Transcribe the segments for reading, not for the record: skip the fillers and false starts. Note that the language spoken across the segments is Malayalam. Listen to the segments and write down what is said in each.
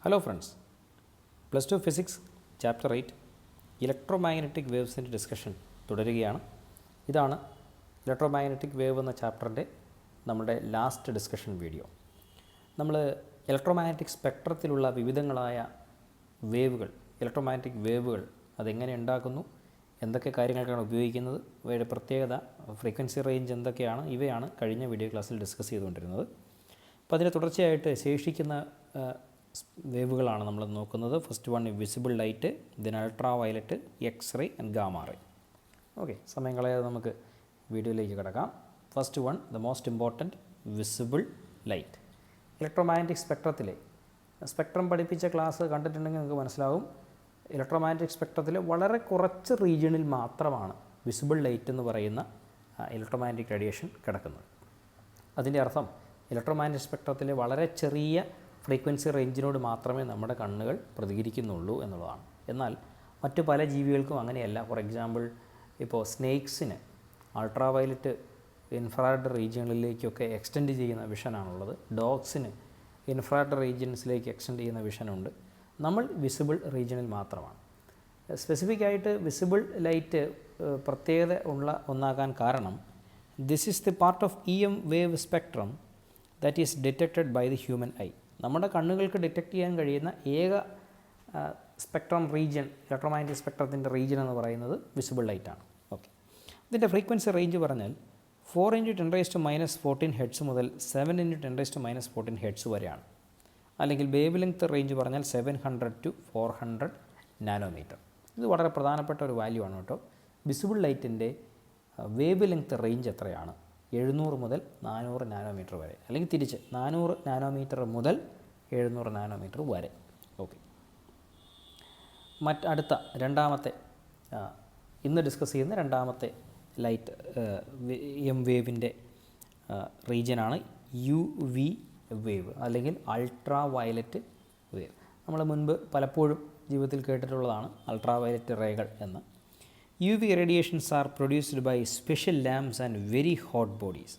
Hello friends, +2 physics chapter 8 electromagnetic വേവ്സിൻ്റെ ഡിസ്കഷൻ തുടരുകയാണ്. ഇതാണ് ഇലക്ട്രോമാഗ്നറ്റിക് വേവ് എന്ന ചാപ്റ്ററിൻ്റെ നമ്മുടെ ലാസ്റ്റ് ഡിസ്കഷൻ വീഡിയോ. നമ്മൾ ഇലക്ട്രോമാഗ്നറ്റിക് സ്പെക്ട്രത്തിലുള്ള വിവിധങ്ങളായ വേവുകൾ, ഇലക്ട്രോമാഗ്നറ്റിക് വേവുകൾ അതെങ്ങനെ ഉണ്ടാക്കുന്നു, എന്തൊക്കെ കാര്യങ്ങൾക്കാണ് ഉപയോഗിക്കുന്നത്, അവയുടെ പ്രത്യേകത, ഫ്രീക്വൻസി റേഞ്ച് എന്തൊക്കെയാണ്, ഇവയാണ് കഴിഞ്ഞ വീഡിയോ ക്ലാസ്സിൽ ഡിസ്കസ് ചെയ്തുകൊണ്ടിരുന്നത്. അപ്പോൾ അതിന് തുടർച്ചയായിട്ട് ശേഷിക്കുന്ന വേവുകളാണ് നമ്മൾ നോക്കുന്നത്. First one visible light, then ultraviolet, X-ray and gamma ray. Okay, സമയം കളയാതെ നമുക്ക് വീഡിയോയിലേക്ക് കിടക്കാം. First one, the most important, visible light. Electromagnetic സ്പെക്ട്രത്തിലെ സ്പെക്ട്രം പഠിപ്പിച്ച ക്ലാസ് കണ്ടിട്ടുണ്ടെങ്കിൽ നിങ്ങൾക്ക് മനസ്സിലാവും, ഇലക്ട്രോമാഗ്നറ്റിക് സ്പെക്ട്രത്തിലെ വളരെ കുറച്ച് റീജിയണിൽ മാത്രമാണ് വിസിബിൾ ലൈറ്റ് എന്ന് പറയുന്ന ഇലക്ട്രോമാഗ്നറ്റിക് റേഡിയേഷൻ കിടക്കുന്നത്. അതിൻ്റെ അർത്ഥം ഇലക്ട്രോമാഗ്നറ്റിക് സ്പെക്ട്രത്തിലെ വളരെ ചെറിയ ഫ്രീക്വൻസി റേഞ്ചിനോട് മാത്രമേ നമ്മുടെ കണ്ണുകൾ പ്രതികരിക്കുന്നുള്ളൂ എന്നുള്ളതാണ്. എന്നാൽ മറ്റു പല ജീവികൾക്കും അങ്ങനെയല്ല. ഫോർ എക്സാമ്പിൾ, ഇപ്പോൾ സ്നേക്സിന് അൾട്രാ വയലറ്റ് ഇൻഫ്രാറെഡ് റീജിയണിലേക്കൊക്കെ എക്സ്റ്റെൻഡ് ചെയ്യുന്ന വിഷനാണുള്ളത്. ഡോഗ്സിന് ഇൻഫ്രാറെഡ് റീജിയൻസിലേക്ക് എക്സ്റ്റെൻഡ് ചെയ്യുന്ന വിഷനുണ്ട്. നമ്മൾ വിസിബിൾ റീജിയണിൽ മാത്രമാണ്. സ്പെസിഫിക്കായിട്ട് വിസിബിൾ ലൈറ്റ് പ്രത്യേകത ഉള്ള ഒന്നാകാൻ കാരണം, this is the part of EM wave spectrum that is detected by the human eye. നമ്മുടെ കണ്ണുകൾക്ക് ഡിറ്റക്റ്റ് ചെയ്യാൻ കഴിയുന്ന ഏക സ്പെക്ട്രം റീജിയൻ, ഇലക്ട്രോമാഗ്നറ്റിക് സ്പെക്ട്രത്തിൻ്റെ റീജിയൻ എന്ന് പറയുന്നത് വിസിബിൾ ലൈറ്റാണ്. ഓക്കെ, ഇതിൻ്റെ ഫ്രീക്വൻസി റേഞ്ച് പറഞ്ഞാൽ 4 × 10⁻14 ഹെഡ്സ് മുതൽ 7 × 10⁻14 ഹെഡ്സ് വരെയാണ്. അല്ലെങ്കിൽ വേവ് ലെങ്ത് റേഞ്ച് പറഞ്ഞാൽ 700 to 400 നാനോമീറ്റർ. ഇത് വളരെ പ്രധാനപ്പെട്ട ഒരു വാല്യൂ ആണ് കേട്ടോ. വിസിബിൾ ലൈറ്റിൻ്റെ വേവ് ലെങ്ത് റേഞ്ച് എത്രയാണ്? 700 മുതൽ 400 നാനോമീറ്റർ വരെ, അല്ലെങ്കിൽ തിരിച്ച് 400 നാനോമീറ്റർ മുതൽ 700 നാനോമീറ്റർ വരെ. ഓക്കെ, അടുത്ത രണ്ടാമത്തെ ഇന്ന് ഡിസ്കസ് ചെയ്യുന്ന രണ്ടാമത്തെ ലൈറ്റ് എം വേവിൻ്റെ റീജിയനാണ് UV വേവ്, അല്ലെങ്കിൽ അൾട്രാ വയലറ്റ് വേവ്. നമ്മൾ മുൻപ് പലപ്പോഴും ജീവിതത്തിൽ കേട്ടിട്ടുള്ളതാണ് അൾട്രാ വയലറ്റ് റേകൾ എന്ന്. UV radiations are produced by special lamps and very hot bodies.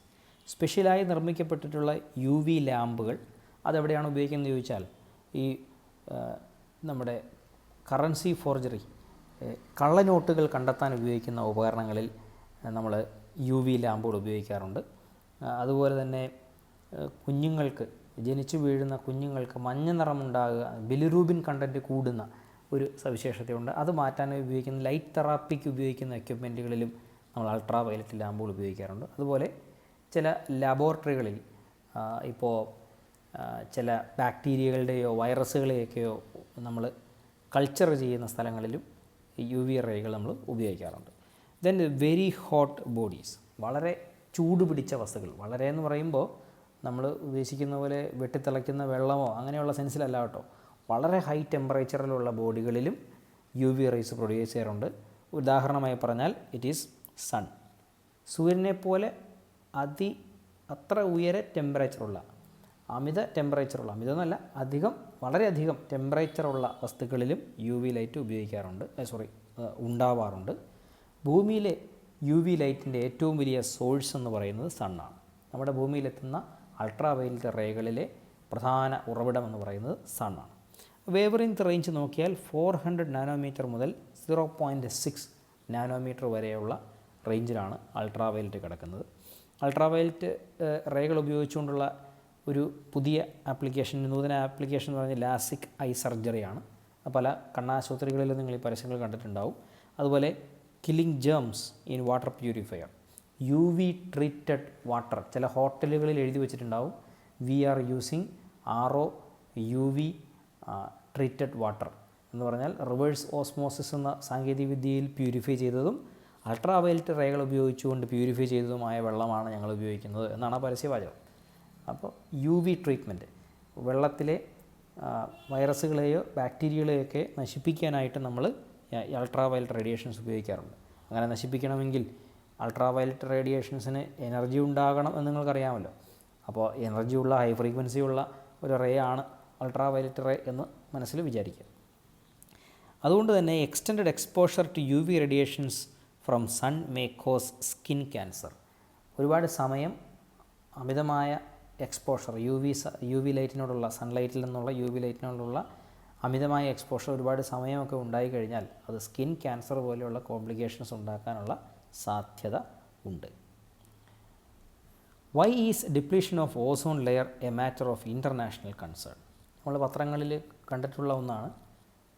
സ്പെഷ്യലായി നിർമ്മിക്കപ്പെട്ടിട്ടുള്ള UV ലാമ്പുകൾ അതെവിടെയാണ് ഉപയോഗിക്കുന്നത് ചോദിച്ചാൽ, ഈ നമ്മുടെ കറൻസി ഫോർജറി, കള്ളനോട്ടുകൾ കണ്ടെത്താൻ ഉപയോഗിക്കുന്ന ഉപകരണങ്ങളിൽ നമ്മൾ UV ലാമ്പുകൾ ഉപയോഗിക്കാറുണ്ട്. അതുപോലെ തന്നെ കുഞ്ഞുങ്ങൾക്ക്, ജനിച്ചു വീഴുന്ന കുഞ്ഞുങ്ങൾക്ക് മഞ്ഞ നിറമുണ്ടാകുക, ബിലിറൂബിൻ കണ്ടൻറ്റ് കൂടുന്ന ഒരു സവിശേഷതയുണ്ട്. അത് മാറ്റാനായി ഉപയോഗിക്കുന്ന ലൈറ്റ് തെറാപ്പിക്ക് ഉപയോഗിക്കുന്ന എക്യുപ്മെൻറ്റുകളിലും നമ്മൾ അൾട്രാ വയലറ്റ് ലാമ്പുകൾ ഉപയോഗിക്കാറുണ്ട്. അതുപോലെ ചില ലാബോറട്ടറികളിൽ ഇപ്പോൾ ചില ബാക്ടീരിയകളുടെയോ വൈറസുകളെയൊക്കെയോ നമ്മൾ കൾച്ചർ ചെയ്യുന്ന സ്ഥലങ്ങളിലും UV റേകൾ നമ്മൾ ഉപയോഗിക്കാറുണ്ട്. ദെൻ വെരി ഹോട്ട് ബോഡീസ്, വളരെ ചൂട് പിടിച്ച വസ്തുക്കൾ. വളരെ എന്ന് പറയുമ്പോൾ നമ്മൾ ഉദ്ദേശിക്കുന്ന പോലെ വെട്ടിത്തിളയ്ക്കുന്ന വെള്ളമോ അങ്ങനെയുള്ള സെൻസിലല്ല കേട്ടോ. വളരെ ഹൈ ടെമ്പറേച്ചറിലുള്ള ബോഡികളിലും UV റേസ് പ്രൊഡ്യൂസ് ചെയ്യാറുണ്ട്. ഉദാഹരണമായി പറഞ്ഞാൽ ഇറ്റ് ഈസ് സൺ. സൂര്യനെ പോലെ അത്ര ഉയരെ ടെമ്പറേച്ചറുള്ള, അമിതമെന്നല്ല, വളരെയധികം ടെമ്പറേച്ചറുള്ള വസ്തുക്കളിലും UV ലൈറ്റ് ഉണ്ടാവാറുണ്ട്. ഭൂമിയിലെ UV ലൈറ്റിൻ്റെ ഏറ്റവും വലിയ സോഴ്സ് എന്ന് പറയുന്നത് സണ്ണാണ്. നമ്മുടെ ഭൂമിയിലെത്തുന്ന അൾട്രാ വയലറ്റ് റേകളിലെ പ്രധാന ഉറവിടം എന്ന് പറയുന്നത് സണ്ണാണ്. വേവ് ലെങ്ത് റേഞ്ച് നോക്കിയാൽ 400 നാനോമീറ്റർ മുതൽ 0.6 നാനോമീറ്റർ വരെയുള്ള റേഞ്ചിലാണ് അൾട്രാ വയലറ്റ് കിടക്കുന്നത്. അൾട്രാ വയലറ്റ് റേകൾ ഉപയോഗിച്ചുകൊണ്ടുള്ള ഒരു പുതിയ ആപ്ലിക്കേഷൻ, നൂതന ആപ്ലിക്കേഷൻ എന്ന് പറഞ്ഞാൽ ലാസിക് ഐ സർജറിയാണ്. പല കണ്ണാശുപത്രികളിലും നിങ്ങൾ ഈ പരസ്യങ്ങൾ കണ്ടിട്ടുണ്ടാവും. അതുപോലെ killing germs in water purifier, UV treated water, ചില ഹോട്ടലുകളിൽ എഴുതി വെച്ചിട്ടുണ്ടാവും we are using RO UV treated water എന്ന് പറഞ്ഞാൽ റിവേഴ്സ് ഓസ്മോസിസ് എന്ന സാങ്കേതികവിദ്യയിൽ പ്യൂരിഫൈ ചെയ്തതും അൾട്രാ വയലറ്റ് റേകൾ ഉപയോഗിച്ചുകൊണ്ട് പ്യൂരിഫൈ ചെയ്തതുമായ വെള്ളമാണ് ഞങ്ങൾ ഉപയോഗിക്കുന്നത് എന്നാണ് പരസ്യവാചകം. അപ്പോൾ UV ട്രീറ്റ്മെൻറ്റ് വെള്ളത്തിലെ വൈറസുകളെയോ ബാക്ടീരിയകളെയൊക്കെ നശിപ്പിക്കാനായിട്ട് നമ്മൾ അൾട്രാ വയലറ്റ് റേഡിയേഷൻസ് ഉപയോഗിക്കാറുണ്ട്. അങ്ങനെ നശിപ്പിക്കണമെങ്കിൽ അൾട്രാ വയലറ്റ് റേഡിയേഷൻസിന് എനർജി ഉണ്ടാകണം എന്ന് നിങ്ങൾക്കറിയാമല്ലോ. അപ്പോൾ എനർജിയുള്ള, ഹൈ ഫ്രീക്വൻസിയുള്ള ഒരു റേ ആണ് അൾട്രാ വയലറ്റ് റേ എന്ന് മനസ്സിൽ വിചാരിക്കുക. അതുകൊണ്ട് തന്നെ extend exposure to UV radiations from sun may cause skin cancer. ഒരുപാട് സമയം അമിതമായ എക്സ്പോഷർ യു വി ലൈറ്റിനോടുള്ള സൺലൈറ്റിൽ നിന്നുള്ള യു വി ലൈറ്റിനോടുള്ള അമിതമായ എക്സ്പോഷർ ഒരുപാട് സമയമൊക്കെ ഉണ്ടായിക്കഴിഞ്ഞാൽ അത് സ്കിൻ ക്യാൻസർ പോലെയുള്ള കോംപ്ലിക്കേഷൻസ് ഉണ്ടാക്കാനുള്ള സാധ്യത ഉണ്ട്. Why is depletion of ozone layer a matter of international concern? നമ്മൾ പത്രങ്ങളിൽ കണ്ടിട്ടുള്ള ഒന്നാണ്,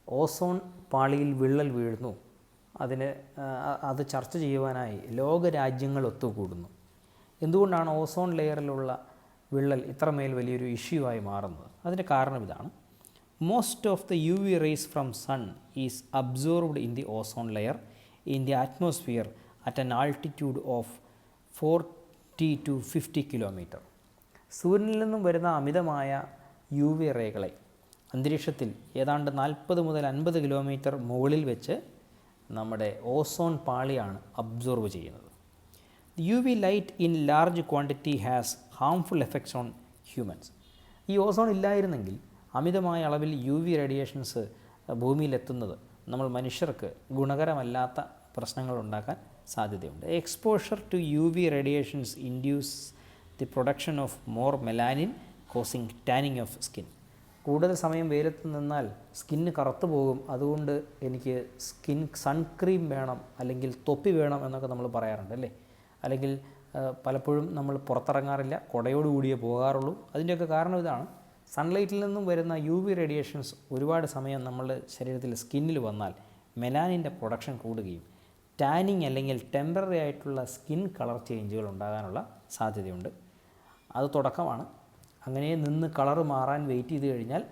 ഓസോൺ പാളിയിൽ വിള്ളൽ വീഴുന്നു, അത് ചർച്ച ചെയ്യുവാനായി ലോകരാജ്യങ്ങൾ ഒത്തുകൂടുന്നു. എന്തുകൊണ്ടാണ് ഓസോൺ ലെയറിലുള്ള വിള്ളൽ ഇത്രമേൽ വലിയൊരു ഇഷ്യൂ ആയി മാറുന്നത്? അതിൻ്റെ കാരണം ഇതാണ്. Most of the U V rays from sun is absorbed in the ozone layer in the atmosphere at an altitude of 40 to 50 kilometre. സൂര്യനിൽ നിന്നും വരുന്ന അമിതമായ യു വി റേകളെ അന്തരീക്ഷത്തിൽ ഏതാണ്ട് 40 മുതൽ 50 കിലോമീറ്റർ മുകളിൽ വെച്ച് നമ്മുടെ ഓസോൺ പാളിയാണ് അബ്സോർബ് ചെയ്യുന്നത്. U V light in large quantity has harmful effects on humans. ഈ ഓസോൺ ഇല്ലായിരുന്നെങ്കിൽ അമിതമായ അളവിൽ യു വി റേഡിയേഷൻസ് ഭൂമിയിലെത്തുന്നത് നമ്മൾ മനുഷ്യർക്ക് ഗുണകരമല്ലാത്ത പ്രശ്നങ്ങൾ ഉണ്ടാക്കാൻ സാധ്യതയുണ്ട്. Exposure to U V radiations induce the production of more melanin causing tanning of skin. കൂടുതൽ സമയം വെയിലത്ത് നിന്നാൽ സ്കിന്ന് കറുത്തു പോകും, അതുകൊണ്ട് എനിക്ക് സൺക്രീം വേണം അല്ലെങ്കിൽ തൊപ്പി വേണം എന്നൊക്കെ നമ്മൾ പറയാറുണ്ട് അല്ലേ. അല്ലെങ്കിൽ പലപ്പോഴും നമ്മൾ പുറത്തിറങ്ങാറില്ല, കുടയോട് കൂടിയേ പോകാറുള്ളൂ. അതിൻ്റെയൊക്കെ കാരണം ഇതാണ്. സൺലൈറ്റിൽ നിന്നും വരുന്ന യു വി റേഡിയേഷൻസ് ഒരുപാട് സമയം നമ്മളുടെ ശരീരത്തിൽ സ്കിന്നിൽ വന്നാൽ മെലാനിൻ്റെ പ്രൊഡക്ഷൻ കൂടുകയും ടാനിങ് അല്ലെങ്കിൽ ടെമ്പററി ആയിട്ടുള്ള സ്കിൻ കളർ ചേഞ്ചുകൾ ഉണ്ടാകാനുള്ള സാധ്യതയുണ്ട്. അത് തുടക്കമാണ്. അങ്ങനെ നിന്ന് കളറ് മാറാൻ വെയിറ്റ് ചെയ്ത് കഴിഞ്ഞാൽ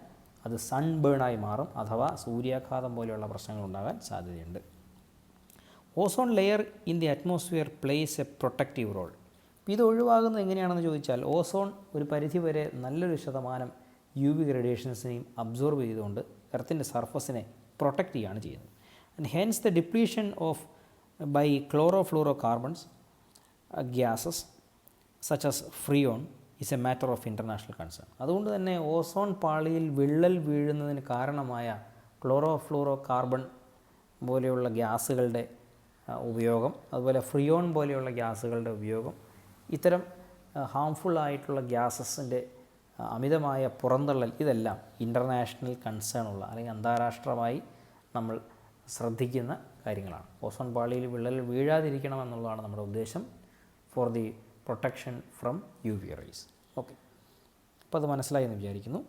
അത് സൺബേണായി മാറും, അഥവാ സൂര്യാഘാതം പോലെയുള്ള പ്രശ്നങ്ങൾ ഉണ്ടാകാൻ സാധ്യതയുണ്ട്. Ozone layer in the atmosphere plays a protective role. ഇത് ഒഴിവാകുന്നത് എങ്ങനെയാണെന്ന് ചോദിച്ചാൽ, ഓസോൺ ഒരു പരിധിവരെ നല്ലൊരു ശതമാനം യു വി റേഡിയേഷൻസിനെയും അബ്സോർബ് ചെയ്തുകൊണ്ട് എർത്തിൻ്റെ സർഫസിനെ പ്രൊട്ടക്റ്റ് ചെയ്യുകയാണ് ചെയ്യുന്നത്. And hence the depletion of by chlorofluorocarbons gases such as freon is a matter of international concern. അതുകൊണ്ട് തന്നെ ഓസോൺ പാളിയിൽ വിള്ളൽ വീഴുന്നതിന് കാരണമായ ക്ലോറോഫ്ലൂറോ കാർബൺ പോലെയുള്ള ഗ്യാസുകളുടെ ഉപയോഗം, അതുപോലെ ഫ്രിയോൺ പോലെയുള്ള ഗ്യാസുകളുടെ ഉപയോഗം, ഇത്തരം ഹാംഫുൾ ആയിട്ടുള്ള ഗ്യാസസിൻ്റെ അമിതമായ പുറന്തള്ളൽ, ഇതെല്ലാം ഇൻ്റർനാഷണൽ കൺസേൺ ഉള്ള അല്ലെങ്കിൽ അന്താരാഷ്ട്രമായി നമ്മൾ ശ്രദ്ധിക്കുന്ന കാര്യങ്ങളാണ്. ഓസോൺ പാളിയിൽ വിള്ളൽ വീഴാതിരിക്കണം എന്നുള്ളതാണ് നമ്മുടെ ഉദ്ദേശം for the protection from U V rays. Okay, അപ്പോൾ അത് മനസ്സിലായി എന്ന് വിചാരിക്കുന്നു.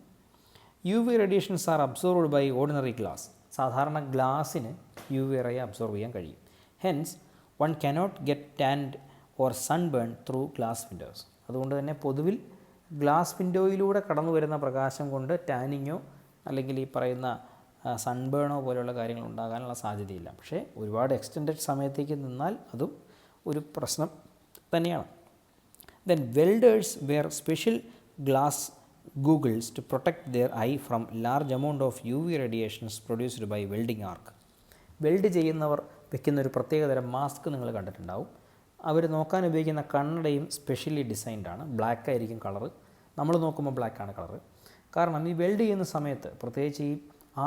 U V radiations are absorbed by ordinary glass. സാധാരണ ഗ്ലാസ്സിന് യു വി റേ അബ്സോർബ് ചെയ്യാൻ കഴിയും. Hence one cannot get tanned or sunburn through glass windows. അതുകൊണ്ട് തന്നെ പൊതുവിൽ ഗ്ലാസ് വിൻഡോയിലൂടെ കടന്നു വരുന്ന പ്രകാശം കൊണ്ട് ടാനിങ്ങോ അല്ലെങ്കിൽ ഈ പറയുന്ന സൺബേണോ പോലെയുള്ള കാര്യങ്ങൾ ഉണ്ടാകാനുള്ള സാധ്യതയില്ല. പക്ഷേ ഒരുപാട് എക്സ്റ്റെൻഡഡ് സമയത്തേക്ക് നിന്നാൽ അതും ഒരു പ്രശ്നം തന്നെയാണ്. Then welders wear special glass goggles to protect their eye from large amount of U V radiations produced by welding arc. Weld ചെയ്യുന്നവർ വെക്കുന്ന ഒരു പ്രത്യേകതരം മാസ്ക് നിങ്ങൾ കണ്ടിട്ടുണ്ടാവും. അവർ നോക്കാൻ ഉപയോഗിക്കുന്ന കണ്ണടയും സ്പെഷ്യലി ഡിസൈൻഡ് ആണ്. ബ്ലാക്ക് ആയിരിക്കും കളറ്. നമ്മൾ നോക്കുമ്പോൾ ബ്ലാക്കാണ് കളറ്. കാരണം ഈ വെൽഡ് ചെയ്യുന്ന സമയത്ത്, പ്രത്യേകിച്ച് ഈ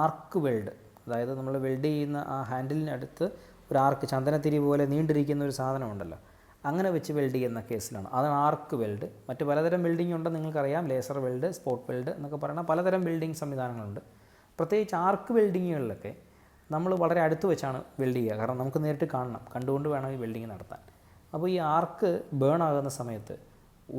ആർക്ക് വെൽഡ്, അതായത് നമ്മൾ വെൽഡ് ചെയ്യുന്ന ആ ഹാൻഡിലിനടുത്ത് ഒരു ആർക്ക്, ചന്ദനത്തിരി പോലെ നീണ്ടിരിക്കുന്ന ഒരു സാധനമുണ്ടല്ലോ, അങ്ങനെ വെച്ച് വെൽഡ് ചെയ്യുന്ന കേസിലാണ്. അതാണ് ആർക്ക് വെൽഡ്. മറ്റ് പലതരം വെൽഡിംഗ് ഉണ്ട്, നിങ്ങൾക്കറിയാം. ലേസർ വെൽഡ്, സ്പോട്ട് വെൽഡ് എന്നൊക്കെ പറയുന്ന പലതരം വെൽഡിംഗ് സംവിധാനങ്ങളുണ്ട്. പ്രത്യേകിച്ച് ആർക്ക് വെൽഡിങ്ങുകളിലൊക്കെ നമ്മൾ വളരെ അടുത്ത് വെച്ചാണ് വെൽഡ് ചെയ്യുക. കാരണം നമുക്ക് നേരിട്ട് കാണണം, കണ്ടുകൊണ്ട് വേണം ഈ വെൽഡിങ് നടത്താൻ. അപ്പോൾ ഈ ആർക്ക് ബേൺ ആകുന്ന സമയത്ത്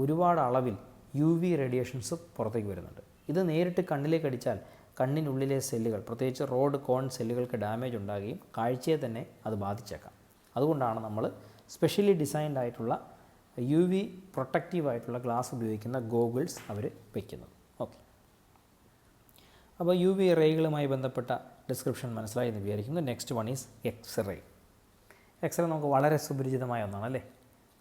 ഒരുപാട് അളവിൽ യു വി റേഡിയേഷൻസ് പുറത്തേക്ക് വരുന്നുണ്ട്. ഇത് നേരിട്ട് കണ്ണിലേക്ക് അടിച്ചാൽ കണ്ണിനുള്ളിലെ സെല്ലുകൾ, പ്രത്യേകിച്ച് റോഡ് കോൺ സെല്ലുകൾക്ക് ഡാമേജ് ഉണ്ടാകുകയും കാഴ്ചയെ തന്നെ അത് ബാധിച്ചേക്കാം. അതുകൊണ്ടാണ് നമ്മൾ സ്പെഷ്യലി ഡിസൈൻഡ് ആയിട്ടുള്ള യു വി പ്രൊട്ടക്റ്റീവായിട്ടുള്ള ഗ്ലാസ് ഉപയോഗിക്കുന്ന ഗോഗിൾസ് അവർ വയ്ക്കുന്നത്. ഓക്കെ, അപ്പോൾ യു വി റേകളുമായി ബന്ധപ്പെട്ട ഡിസ്ക്രിപ്ഷൻ മനസ്സിലായി എന്ന് വിചാരിക്കുന്നു. Next one is X-ray. X-ray നമുക്ക് വളരെ സുപരിചിതമായ ഒന്നാണ് അല്ലേ.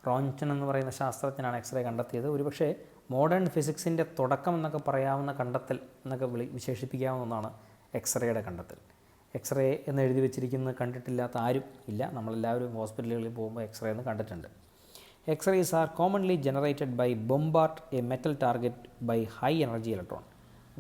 റോൺചൻ എന്ന് പറയുന്ന ശാസ്ത്രജ്ഞനാണ് എക്സ്റേ കണ്ടെത്തിയത്. ഒരുപക്ഷെ മോഡേൺ ഫിസിക്സിൻ്റെ തുടക്കം എന്നൊക്കെ പറയാവുന്ന കണ്ടെത്തൽ എന്നൊക്കെ വിശേഷിപ്പിക്കാവുന്ന ഒന്നാണ് എക്സ്റേയുടെ കണ്ടെത്തൽ. എക്സ്റേ എന്ന് എഴുതി വെച്ചിരിക്കുന്നത് കണ്ടിട്ടില്ലാത്ത ആരും ഇല്ല. നമ്മളെല്ലാവരും ഹോസ്പിറ്റലുകളിൽ പോകുമ്പോൾ എക്സ്റേ എന്ന് കണ്ടിട്ടുണ്ട്. X-rays are commonly generated by bombard a metal target by high energy electron.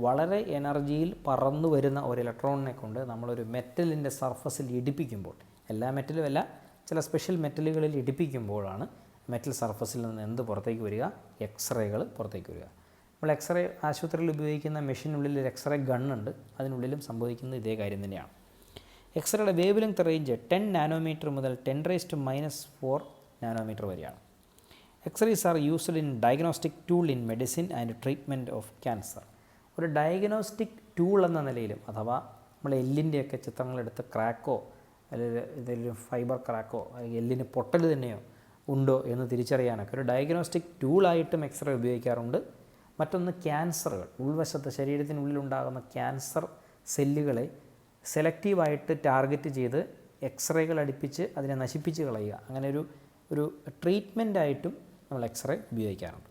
വളരെ എനർജിയിൽ പറന്നു വരുന്ന ഒരു ഇലക്ട്രോണിനെ കൊണ്ട് നമ്മളൊരു മെറ്റലിൻ്റെ സർഫസിൽ ഇടിപ്പിക്കുമ്പോൾ, എല്ലാ മെറ്റലും അല്ല, ചില സ്പെഷ്യൽ മെറ്റലുകളിൽ ഇടിപ്പിക്കുമ്പോഴാണ് മെറ്റൽ സർഫസിൽ നിന്ന് എന്ത് പുറത്തേക്ക് വരിക? എക്സ്റേകൾ പുറത്തേക്ക് വരിക. നമ്മൾ എക്സ്റേ ആശുപത്രിയിൽ ഉപയോഗിക്കുന്ന മെഷീനുള്ളിൽ ഒരു എക്സ്റേ ഗണ്ണുണ്ട്, അതിനുള്ളിലും സംഭവിക്കുന്നത് ഇതേ കാര്യം തന്നെയാണ്. എക്സ്റേയുടെ വേവ് ലെങ്ത് റേഞ്ച് 10 നാനോമീറ്റർ മുതൽ 10⁻⁻⁴ നാനോമീറ്റർ വരെയാണ്. X-rays are used in diagnostic tool in medicine and treatment of cancer. ഒരു ഡയഗ്നോസ്റ്റിക് ടൂൾ എന്ന നിലയിലും, അഥവാ നമ്മൾ എല്ലിൻ്റെയൊക്കെ ചിത്രങ്ങളെടുത്ത് ക്രാക്കോ അല്ലെങ്കിൽ എന്തെങ്കിലും ഫൈബർ ക്രാക്കോ അല്ലെങ്കിൽ എല്ലിന് പൊട്ടൽ തന്നെയോ ഉണ്ടോ എന്ന് തിരിച്ചറിയാനൊക്കെ ഒരു ഡയഗ്നോസ്റ്റിക് ടൂളായിട്ടും എക്സ്റേ ഉപയോഗിക്കാറുണ്ട്. മറ്റൊന്ന് ക്യാൻസറുകൾ, ഉൾവശത്ത് ശരീരത്തിനുള്ളിലുണ്ടാകുന്ന ക്യാൻസർ സെല്ലുകളെ സെലക്റ്റീവായിട്ട് ടാർഗറ്റ് ചെയ്ത് എക്സ്റേകൾ അടുപ്പിച്ച് അതിനെ നശിപ്പിച്ച് കളയുക, അങ്ങനെ ഒരു ട്രീറ്റ്മെൻറ്റായിട്ടും നമ്മൾ എക്സ്റേ ഉപയോഗിക്കാറുണ്ട്.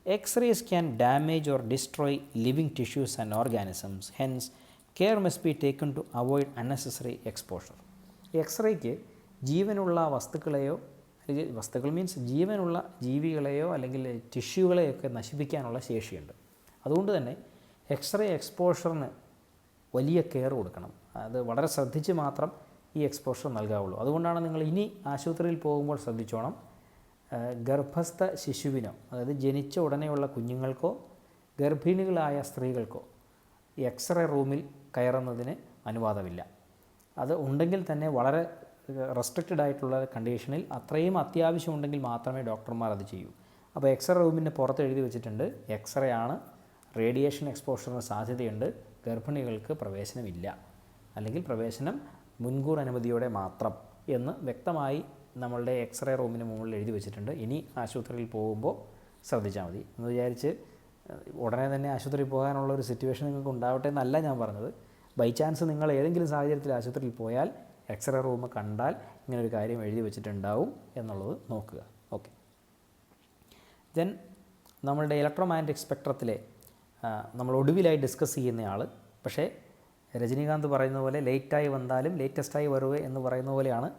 X-rays can damage or destroy living tissues and organisms. Hence, care must be taken to avoid unnecessary exposure. എക്സ്റേക്ക് ജീവനുള്ള വസ്തുക്കളെയോ, അല്ലെങ്കിൽ വസ്തുക്കൾ മീൻസ് ജീവനുള്ള ജീവികളെയോ അല്ലെങ്കിൽ ടിഷ്യൂകളെയൊക്കെ നശിപ്പിക്കാനുള്ള ശേഷിയുണ്ട്. അതുകൊണ്ട് തന്നെ എക്സ്റേ എക്സ്പോഷറിന് വലിയ കെയർ കൊടുക്കണം. അത് വളരെ ശ്രദ്ധിച്ച് മാത്രം ഈ എക്സ്പോഷർ നൽകാവുള്ളൂ. അതുകൊണ്ടാണ് നിങ്ങൾ ഇനി ആശുപത്രിയിൽ പോകുമ്പോൾ ശ്രദ്ധിച്ചോണം, ഗർഭസ്ഥ ശിശുവിനോ, അതായത് ജനിച്ച ഉടനെയുള്ള കുഞ്ഞുങ്ങൾക്കോ ഗർഭിണികളായ സ്ത്രീകൾക്കോ ഈ എക്സ്റേ റൂമിൽ കയറുന്നതിന് അനുവാദമില്ല. അത് ഉണ്ടെങ്കിൽ തന്നെ വളരെ റെസ്ട്രിക്റ്റഡ് ആയിട്ടുള്ള കണ്ടീഷനിൽ അത്രയും അത്യാവശ്യമുണ്ടെങ്കിൽ മാത്രമേ ഡോക്ടർമാർ അത് ചെയ്യൂ. അപ്പോൾ എക്സ്റേ റൂമിൻ്റെ പുറത്ത് എഴുതി വെച്ചിട്ടുണ്ട്, എക്സ്റേ ആണ്, റേഡിയേഷൻ എക്സ്പോഷറിന് സാധ്യതയുണ്ട്, ഗർഭിണികൾക്ക് പ്രവേശനമില്ല, അല്ലെങ്കിൽ പ്രവേശനം മുൻകൂർ അനുമതിയോടെ മാത്രം എന്ന് വ്യക്തമായി നമ്മളുടെ എക്സ്റേ റൂമിന് മുകളിൽ എഴുതി വെച്ചിട്ടുണ്ട്. ഇനി ആശുപത്രിയിൽ പോകുമ്പോൾ ശ്രദ്ധിച്ചാൽ മതി എന്ന് വിചാരിച്ച് ഉടനെ തന്നെ ആശുപത്രിയിൽ പോകാനുള്ള ഒരു സിറ്റുവേഷൻ നിങ്ങൾക്ക് ഉണ്ടാവട്ടെ എന്നല്ല ഞാൻ പറഞ്ഞത്. ബൈ ചാൻസ് നിങ്ങൾ ഏതെങ്കിലും സാഹചര്യത്തിൽ ആശുപത്രിയിൽ പോയാൽ എക്സ്റേ റൂം കണ്ടാൽ ഇങ്ങനൊരു കാര്യം എഴുതി വെച്ചിട്ടുണ്ടാവും എന്നുള്ളത് നോക്കുക. ഓക്കെ, ദെൻ നമ്മളുടെ ഇലക്ട്രോമാഗ്നറ്റിക് സ്പെക്ട്രത്തിലെ നമ്മൾ ഒടുവിലായി ഡിസ്കസ് ചെയ്യുന്നയാൾ, പക്ഷേ രജനീകാന്ത് പറയുന്ന പോലെ ലേറ്റായി വന്നാലും ലേറ്റസ്റ്റായി വരുവേ എന്ന് പറയുന്ന പോലെയാണ്,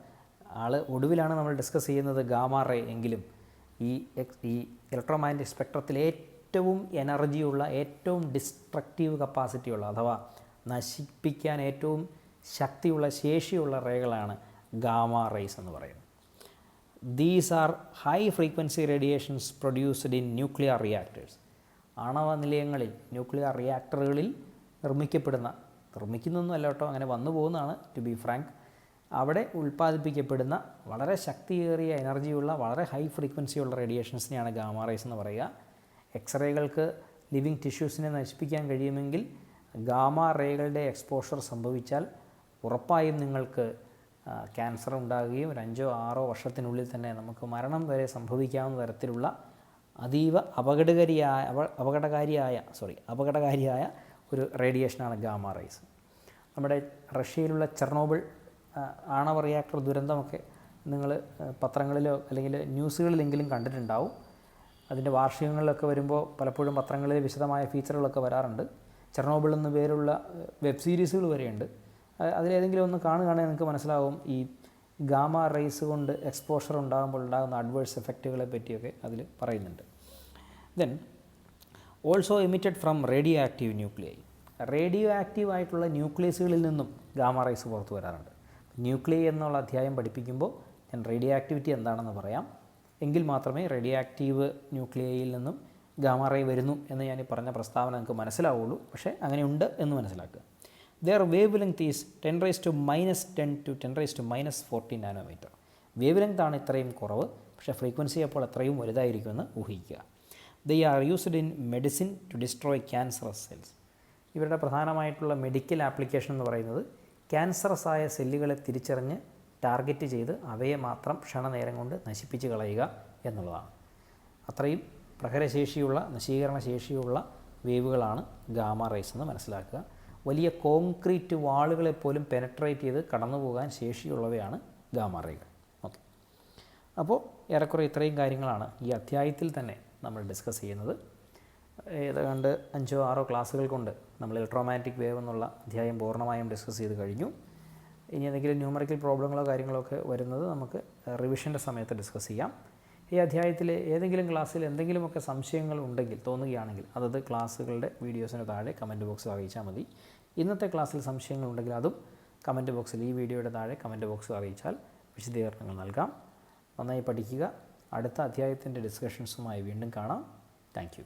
ആൾ ഒടുവിലാണ് നമ്മൾ ഡിസ്കസ് ചെയ്യുന്നത് ഗാമ റേ എങ്കിലും ഈ ഇലക്ട്രോമാഗ്നറ്റിക് സ്പെക്ട്രത്തിൽ ഏറ്റവും എനർജിയുള്ള, ഏറ്റവും ഡിസ്ട്രക്റ്റീവ് കപ്പാസിറ്റിയുള്ള, അഥവാ നശിപ്പിക്കാൻ ഏറ്റവും ശക്തിയുള്ള, ശേഷിയുള്ള റേകളാണ് ഗാമ റേസ് എന്ന് പറയുന്നത്. These are high frequency radiations produced in nuclear reactors. ആണവ നിലയങ്ങളിൽ, ന്യൂക്ലിയർ റിയാക്ടറുകളിൽ നിർമ്മിക്കുന്നൊന്നുമല്ല കേട്ടോ, അങ്ങനെ വന്നു പോകുന്നതാണ്, ടു ബി ഫ്രാങ്ക്. അവിടെ ഉൽപ്പാദിപ്പിക്കപ്പെടുന്ന വളരെ ശക്തിയേറിയ എനർജിയുള്ള, വളരെ ഹൈ ഫ്രീക്വൻസിയുള്ള റേഡിയേഷൻസിനെയാണ് ഗാമ റേസ് എന്ന് പറയുക. എക്സ്റേകൾക്ക് ലിവിങ് ടിഷ്യൂസിനെ നശിപ്പിക്കാൻ കഴിയുമെങ്കിൽ ഗാമ റേകളുടെ എക്സ്പോഷർ സംഭവിച്ചാൽ ഉറപ്പായും നിങ്ങൾക്ക് ക്യാൻസർ ഉണ്ടാകുകയും ഒരു 5-6 വർഷത്തിനുള്ളിൽ തന്നെ നമുക്ക് മരണം വരെ സംഭവിക്കാവുന്ന തരത്തിലുള്ള അതീവ അപകടകാരിയായ ഒരു റേഡിയേഷനാണ് ഗാമ റേസ്. നമ്മുടെ റഷ്യയിലുള്ള ചെർണോബിൾ ആണവ റിയാക്ടർ ദുരന്തമൊക്കെ നിങ്ങൾ പത്രങ്ങളിലോ അല്ലെങ്കിൽ ന്യൂസുകളിലെങ്കിലും കണ്ടിട്ടുണ്ടാവും. അതിൻ്റെ വാർഷികങ്ങളിലൊക്കെ വരുമ്പോൾ പലപ്പോഴും പത്രങ്ങളിൽ വിശദമായ ഫീച്ചറുകളൊക്കെ വരാറുണ്ട്. ചെർണോബിൾ എന്ന പേരുള്ള വെബ് സീരീസുകൾ വരെയുണ്ട്. അതിലേതെങ്കിലും ഒന്ന് കാണുകയാണെങ്കിൽ നിങ്ങൾക്ക് മനസ്സിലാവും ഈ ഗാമ റേസ് കൊണ്ട് എക്സ്പോഷർ ഉണ്ടാകുമ്പോൾ ഉണ്ടാകുന്ന അഡ്വേഴ്സ് എഫക്റ്റുകളെ പറ്റിയൊക്കെ അതിൽ പറയുന്നുണ്ട്. Then also emitted from radio active nuclei. Radio active ആയിട്ടുള്ള ന്യൂക്ലിയസുകളിൽ നിന്നും ഗാമ റേസ് പുറത്തു വരാറുണ്ട്. ന്യൂക്ലിയൈ എന്നുള്ള അധ്യായം പഠിപ്പിക്കുമ്പോൾ ഞാൻ റേഡിയോ ആക്ടിവിറ്റി എന്താണെന്ന് പറയാം, എങ്കിൽ മാത്രമേ റേഡിയോ ആക്റ്റീവ് ന്യൂക്ലിയയിൽ നിന്നും ഗാമ റേ വരുന്നു എന്ന് ഞാൻ ഈ പറഞ്ഞ പ്രസ്താവന നിങ്ങൾക്ക് മനസ്സിലാവുള്ളൂ. പക്ഷേ അങ്ങനെയുണ്ട് എന്ന് മനസ്സിലാക്കുക. Their wavelength is 10⁻⁻10 to 10⁻⁻14 nanometre. Wavelength ആണ് ഇത്രയും കുറവ്, പക്ഷേ ഫ്രീക്വൻസി അപ്പോൾ അത്രയും വലുതായിരിക്കുമെന്ന് ഊഹിക്കുക. They are used in medicine to destroy cancerous cells. ഇവരുടെ പ്രധാനമായിട്ടുള്ള മെഡിക്കൽ ആപ്ലിക്കേഷൻ എന്ന് പറയുന്നത് ക്യാൻസറസ് ആയ സെല്ലുകളെ തിരിച്ചറിഞ്ഞ് ടാർഗറ്റ് ചെയ്ത് അവയെ മാത്രം ക്ഷണനേരം കൊണ്ട് നശിപ്പിച്ച് കളയുക എന്നുള്ളതാണ്. അത്രയും പ്രഹരശേഷിയുള്ള, നശീകരണ ശേഷിയുള്ള വേവുകളാണ് ഗാമ റേസ് എന്ന് മനസ്സിലാക്കുക. വലിയ കോൺക്രീറ്റ് വാളുകളെപ്പോലും പെനട്രേറ്റ് ചെയ്ത് കടന്നു പോകാൻ ശേഷിയുള്ളവയാണ് ഗാമ റേകൾ. ഓക്കെ, അപ്പോൾ ഏറെക്കുറെ ഇത്രയും കാര്യങ്ങളാണ് ഈ അധ്യായത്തിൽ തന്നെ നമ്മൾ ഡിസ്കസ് ചെയ്യുന്നത്. ഏതാണ്ട് 5-6 ക്ലാസ്സുകൾ കൊണ്ട് നമ്മൾ ഇലക്ട്രോമാഗ്നറ്റിക് വേവ് എന്നുള്ള അധ്യായം പൂർണ്ണമായും ഡിസ്കസ് ചെയ്ത് കഴിഞ്ഞു. ഇനി എന്തെങ്കിലും ന്യൂമറിക്കൽ പ്രോബ്ലങ്ങളോ കാര്യങ്ങളോ ഒക്കെ വരുന്നത് നമുക്ക് റിവിഷൻ്റെ സമയത്ത് ഡിസ്കസ് ചെയ്യാം. ഈ അധ്യായത്തിൽ ഏതെങ്കിലും ക്ലാസ്സിൽ എന്തെങ്കിലുമൊക്കെ സംശയങ്ങൾ ഉണ്ടെങ്കിൽ, തോന്നുകയാണെങ്കിൽ അതത് ക്ലാസ്സുകളുടെ വീഡിയോസിന് താഴെ കമൻറ്റ് ബോക്സിൽ അറിയിച്ചാൽ മതി. ഇന്നത്തെ ക്ലാസ്സിൽ സംശയങ്ങളുണ്ടെങ്കിൽ അതും കമൻറ്റ് ബോക്സിൽ, ഈ വീഡിയോയുടെ താഴെ കമൻറ്റ് ബോക്സിൽ അറിയിച്ചാൽ വിശദീകരണങ്ങൾ നൽകാം. നന്നായി പഠിക്കുക. അടുത്ത അധ്യായത്തിൻ്റെ ഡിസ്കഷൻസുമായി വീണ്ടും കാണാം. Thank you.